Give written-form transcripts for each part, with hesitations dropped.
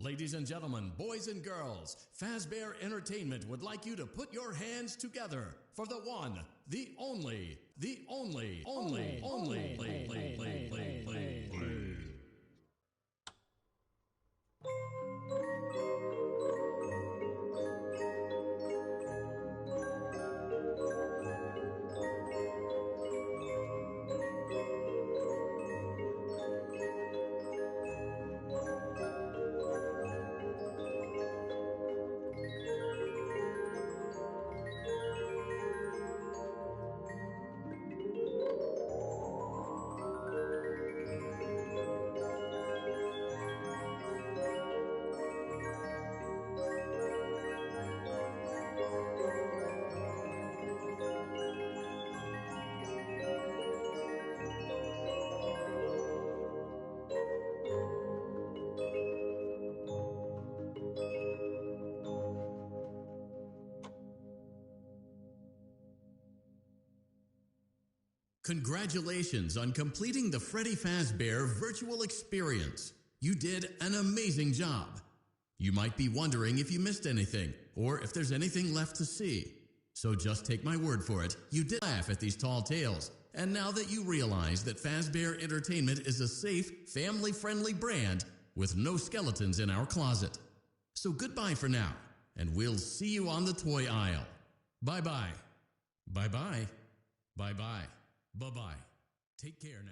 Ladies and gentlemen, boys and girls, Fazbear Entertainment would like you to put your hands together for the one, the only. Congratulations on completing the Freddy Fazbear virtual experience. You did an amazing job. You might be wondering if you missed anything or if there's anything left to see. So just take my word for it, you did laugh at these tall tales. And now that you realize that Fazbear Entertainment is a safe, family-friendly brand with no skeletons in our closet. So goodbye for now, and we'll see you on the toy aisle. Bye-bye. Bye-bye. Bye-bye. Bye-bye. Take care now.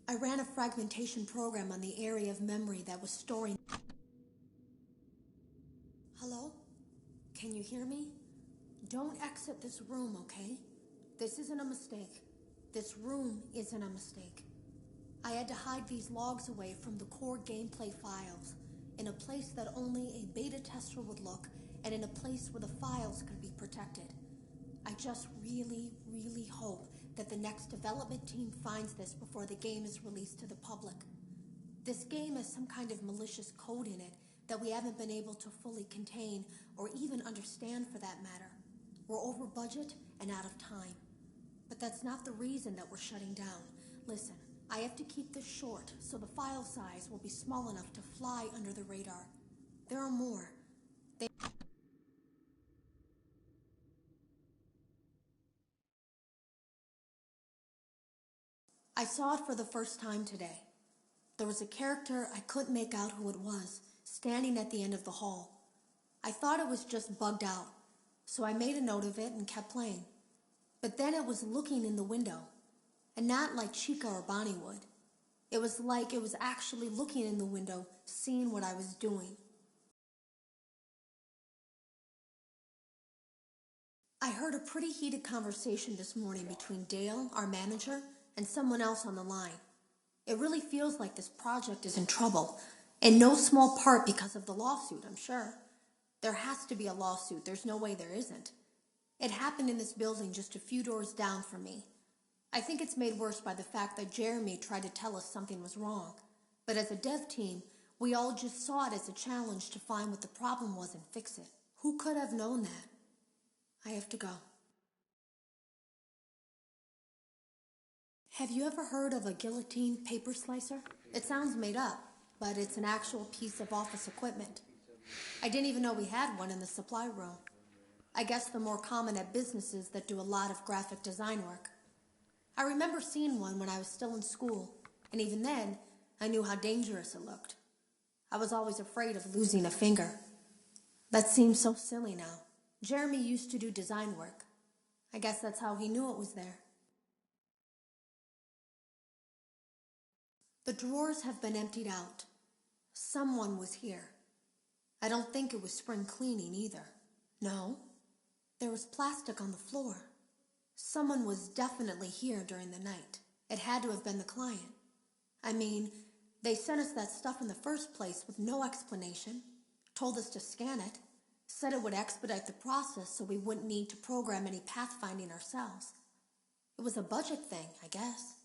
I ran a fragmentation program on the area of memory that was storing... Hello? Can you hear me? Don't exit this room, okay? This isn't a mistake. This room isn't a mistake. I had to hide these logs away from the core gameplay files, in a place that only a beta tester would look, and in a place where the files could be protected. I just really hope that the next development team finds this before the game is released to the public. This game has some kind of malicious code in it that we haven't been able to fully contain or even understand for that matter. We're over budget and out of time. But that's not the reason that we're shutting down. Listen, I have to keep this short so the file size will be small enough to fly under the radar. There are more. I saw it for the first time today. There was a character I couldn't make out who it was, standing at the end of the hall. I thought it was just bugged out, so I made a note of it and kept playing. But then it was looking in the window, and not like Chica or Bonnie would. It was like it was actually looking in the window, seeing what I was doing. I heard a pretty heated conversation this morning between Dale, our manager, and someone else on the line. It really feels like this project is in trouble, in no small part because of the lawsuit, I'm sure. There has to be a lawsuit. There's no way there isn't. It happened in this building just a few doors down from me. I think it's made worse by the fact that Jeremy tried to tell us something was wrong. But as a dev team, we all just saw it as a challenge to find what the problem was and fix it. Who could have known that? I have to go. Have you ever heard of a guillotine paper slicer? It sounds made up, but it's an actual piece of office equipment. I didn't even know we had one in the supply room. I guess they're more common at businesses that do a lot of graphic design work. I remember seeing one when I was still in school, and even then, I knew how dangerous it looked. I was always afraid of losing a finger. That seems so silly now. Jeremy used to do design work. I guess that's how he knew it was there. The drawers have been emptied out. Someone was here. I don't think it was spring cleaning either. No, there was plastic on the floor. Someone was definitely here during the night. It had to have been the client. I mean, they sent us that stuff in the first place with no explanation. told us to scan it, said it would expedite the process so we wouldn't need to program any pathfinding ourselves. It was a budget thing, I guess.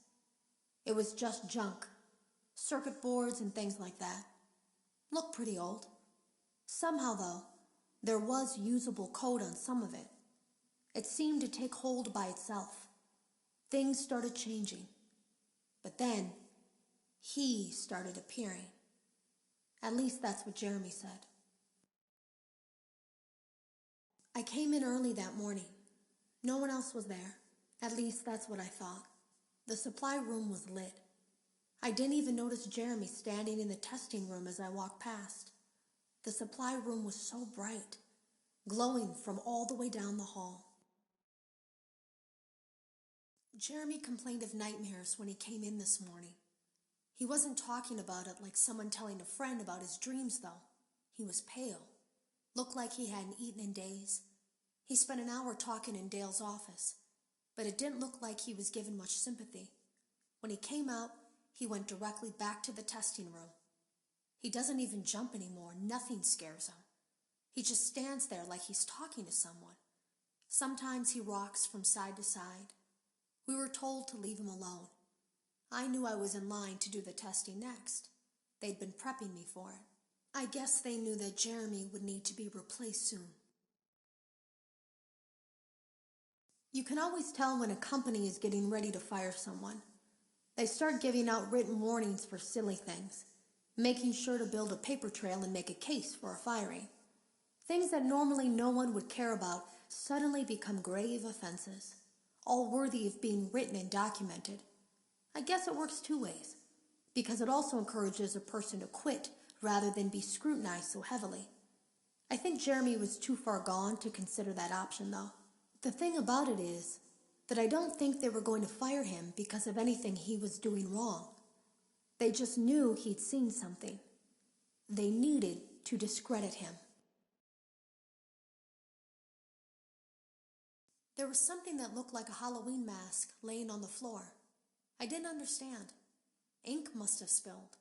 It was just junk, circuit boards and things like that. Looked pretty old. Somehow, though, there was usable code on some of it. It seemed to take hold by itself. Things started changing. But then, he started appearing. At least that's what Jeremy said. I came in early that morning. No one else was there. At least that's what I thought. The supply room was lit. I didn't even notice Jeremy standing in the testing room as I walked past. The supply room was so bright, glowing from all the way down the hall. Jeremy complained of nightmares when he came in this morning. He wasn't talking about it like someone telling a friend about his dreams, though. He was pale, looked like he hadn't eaten in days. He spent an hour talking in Dale's office, but it didn't look like he was given much sympathy. When he came out, he went directly back to the testing room. He doesn't even jump anymore. Nothing scares him. He just stands there like he's talking to someone. Sometimes he rocks from side to side. We were told to leave him alone. I knew I was in line to do the testing next. They'd been prepping me for it. I guess they knew that Jeremy would need to be replaced soon. You can always tell when a company is getting ready to fire someone. They start giving out written warnings for silly things, making sure to build a paper trail and make a case for a firing. Things that normally no one would care about suddenly become grave offenses, all worthy of being written and documented. I guess it works two ways, because it also encourages a person to quit rather than be scrutinized so heavily. I think Jeremy was too far gone to consider that option, though. The thing about it is that I don't think they were going to fire him because of anything he was doing wrong. They just knew he'd seen something. They needed to discredit him. There was something that looked like a Halloween mask laying on the floor. I didn't understand. Ink must have spilled.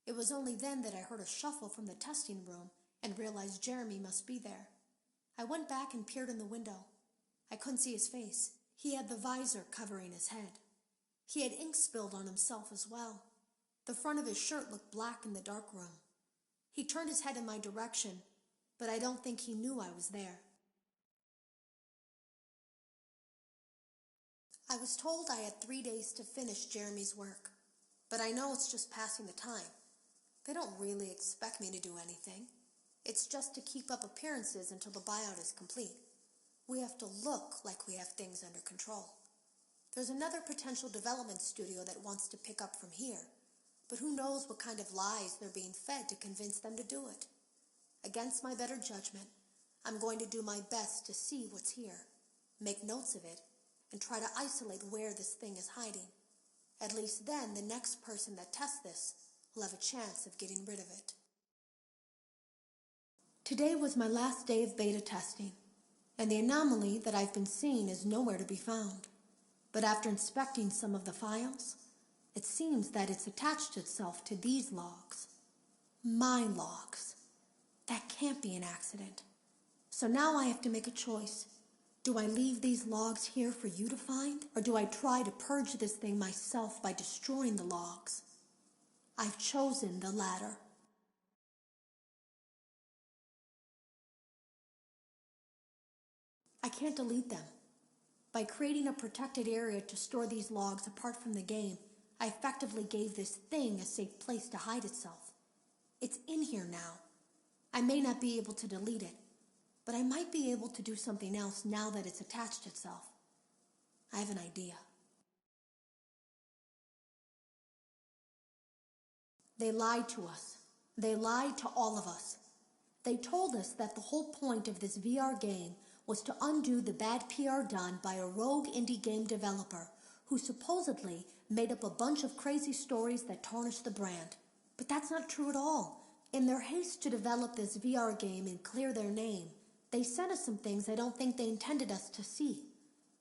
It was only then that I heard a shuffle from the testing room and realized Jeremy must be there. I went back and peered in the window. I couldn't see his face. He had the visor covering his head. He had ink spilled on himself as well. The front of his shirt looked black in the dark room. He turned his head in my direction, but I don't think he knew I was there. I was told I had 3 days to finish Jeremy's work, but I know it's just passing the time. They don't really expect me to do anything. It's just to keep up appearances until the buyout is complete. We have to look like we have things under control. There's another potential development studio that wants to pick up from here, but who knows what kind of lies they're being fed to convince them to do it. Against my better judgment, I'm going to do my best to see what's here, make notes of it, and try to isolate where this thing is hiding. At least then the next person that tests this will have a chance of getting rid of it. Today was my last day of beta testing, and the anomaly that I've been seeing is nowhere to be found. But after inspecting some of the files, it seems that it's attached itself to these logs. My logs. That can't be an accident. So now I have to make a choice. Do I leave these logs here for you to find, or do I try to purge this thing myself by destroying the logs? I've chosen the latter. I can't delete them. By creating a protected area to store these logs apart from the game, I effectively gave this thing a safe place to hide itself. It's in here now. I may not be able to delete it, but I might be able to do something else now that it's attached itself. I have an idea. They lied to us. They lied to all of us. They told us that the whole point of this VR game was to undo the bad PR done by a rogue indie game developer who supposedly made up a bunch of crazy stories that tarnished the brand. But that's not true at all. In their haste to develop this VR game and clear their name, they sent us some things I don't think they intended us to see,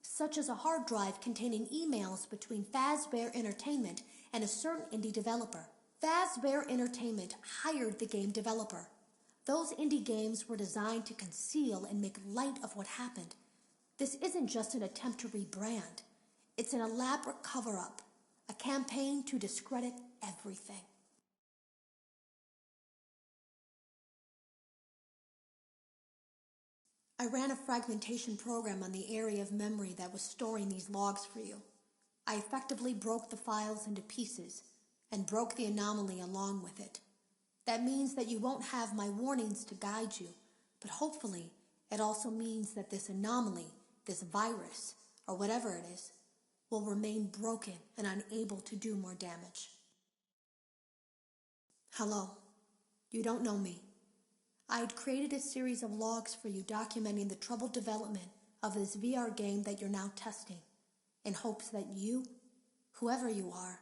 such as a hard drive containing emails between Fazbear Entertainment and a certain indie developer. Fazbear Entertainment hired the game developer. Those indie games were designed to conceal and make light of what happened. This isn't just an attempt to rebrand. It's an elaborate cover-up, a campaign to discredit everything. I ran a fragmentation program on the area of memory that was storing these logs for you. I effectively broke the files into pieces and broke the anomaly along with it. That means that you won't have my warnings to guide you, but hopefully it also means that this anomaly, this virus, or whatever it is, will remain broken and unable to do more damage. Hello. You don't know me. I had created a series of logs for you documenting the troubled development of this VR game that you're now testing, in hopes that you, whoever you are,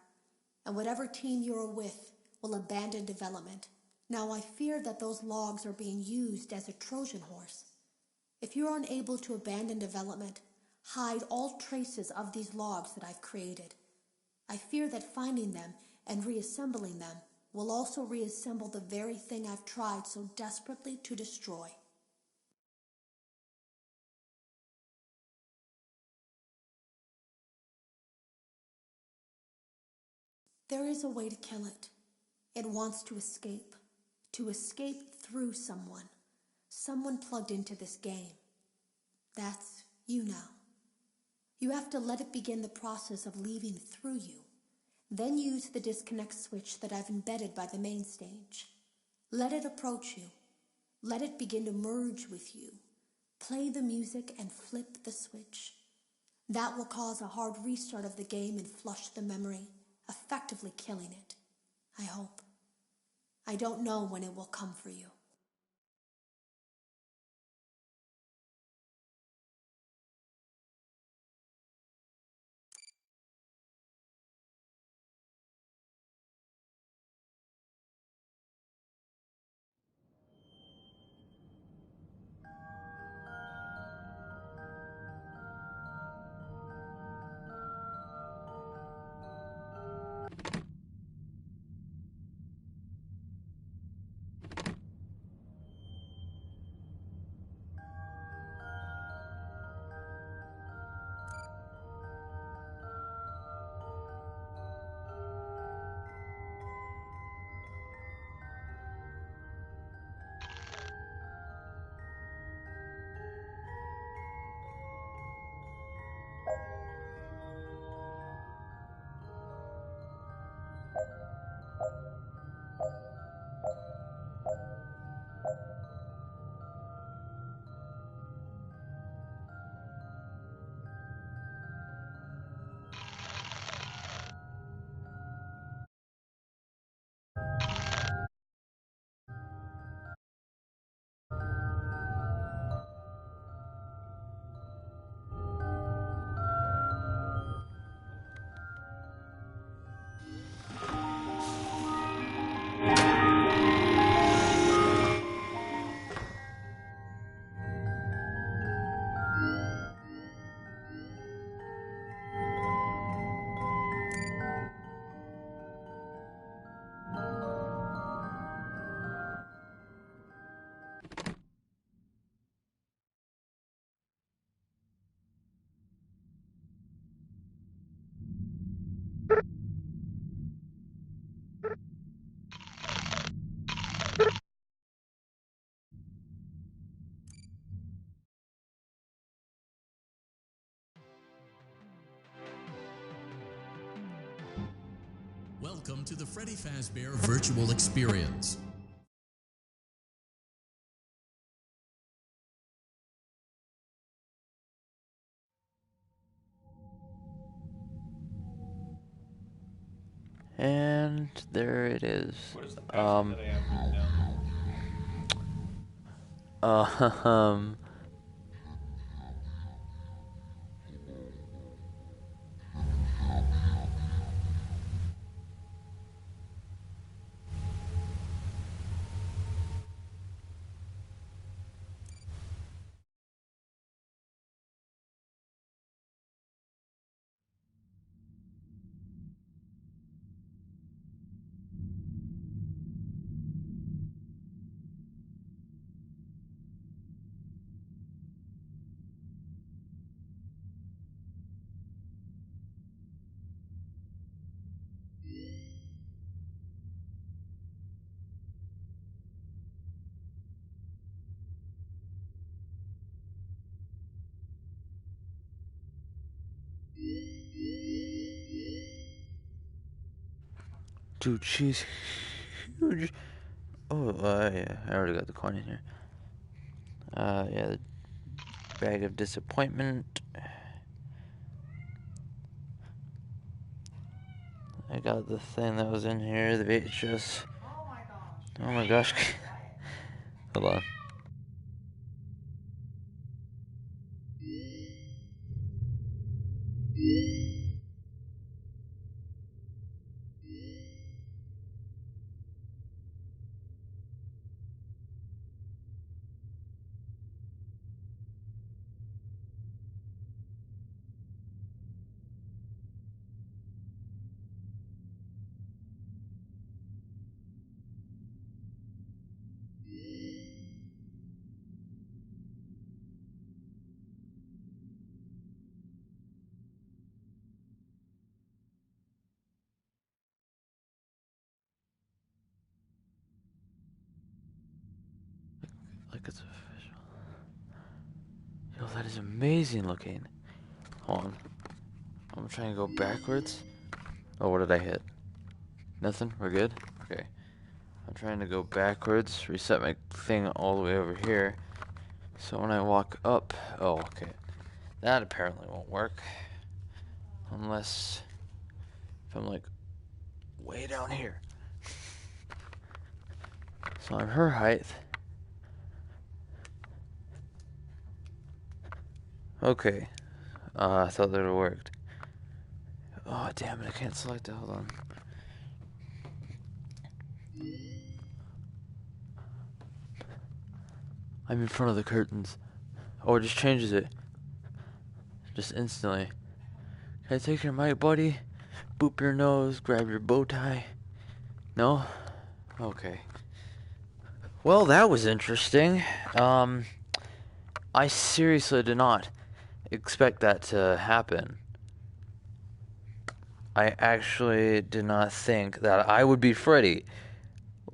and whatever team you're with, will abandon development. Now I fear that those logs are being used as a Trojan horse. If you're unable to abandon development, hide all traces of these logs that I've created. I fear that finding them and reassembling them will also reassemble the very thing I've tried so desperately to destroy. There is a way to kill it. It wants to escape through someone plugged into this game. That's you now. You have to let it begin the process of leaving through you. Then use the disconnect switch that I've embedded by the main stage. Let it approach you. Let it begin to merge with you. Play the music and flip the switch. That will cause a hard restart of the game and flush the memory, effectively killing it. I hope. I don't know when it will come for you. Welcome to the Freddy Fazbear Virtual Experience. And there it is. What is the password that I have written down? Dude, she's huge. Oh, yeah, I already got the coin in here. Yeah, the bag of disappointment. I got the thing that was in here, the VHS. Oh my gosh. Hold on. Like it's official. Yo, that is amazing looking. Hold on. I'm trying to go backwards. Oh, what did I hit? Nothing? We're good? Okay. I'm trying to go backwards, reset my thing all the way over here. So when I walk up... Oh, okay. That apparently won't work. Unless... if I'm like... way down here. So I'm her height. Okay. I thought that would have worked. Oh, damn it. I can't select it. Hold on. I'm in front of the curtains. Oh, it just changes it. Just instantly. Can I take your mic, buddy? Boop your nose, grab your bow tie. No? Okay. Well, that was interesting. I seriously did not expect that to happen. I actually did not think that I would be Freddy.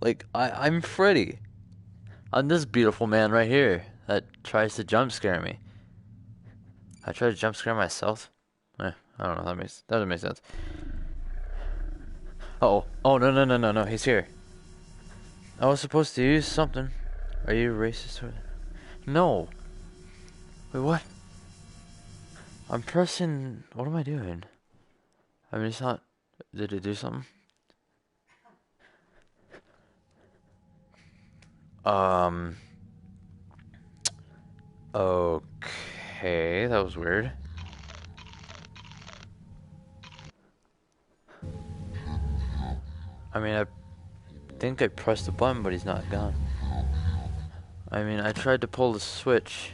Like, I'm Freddy. I'm this beautiful man right here that tries to jump scare me. I try to jump scare myself? I don't know, that doesn't make sense. Uh-oh. Oh, no, he's here. I was supposed to use something. Are you racist? No. Wait, what? I'm pressing... What am I doing? I mean, it's not... Did it do something? Okay, that was weird. I mean, I think I pressed the button, but he's not gone. I mean, I tried to pull the switch.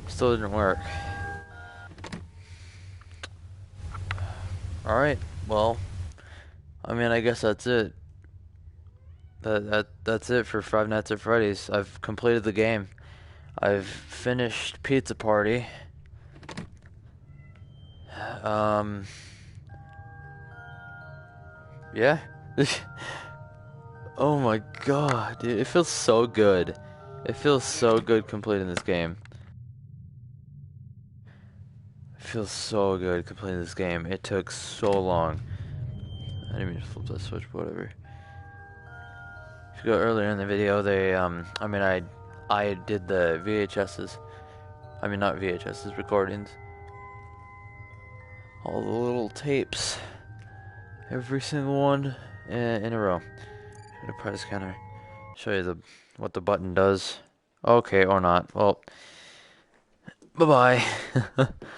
Still didn't work. Alright, well, I mean, I guess that's it. That's it for Five Nights at Freddy's. I've completed the game. I've finished Pizza Party. Yeah. Oh my god, dude, it feels so good. It feels so good completing this game. It feels so good completing this game. It took so long. I didn't mean to flip that switch, but whatever. If you go earlier in the video, I did the VHS's. I mean, not VHS's, recordings. All the little tapes. Every single one in a row. I'm gonna press scanner. Show you what the button does. Okay, or not. Well, bye-bye.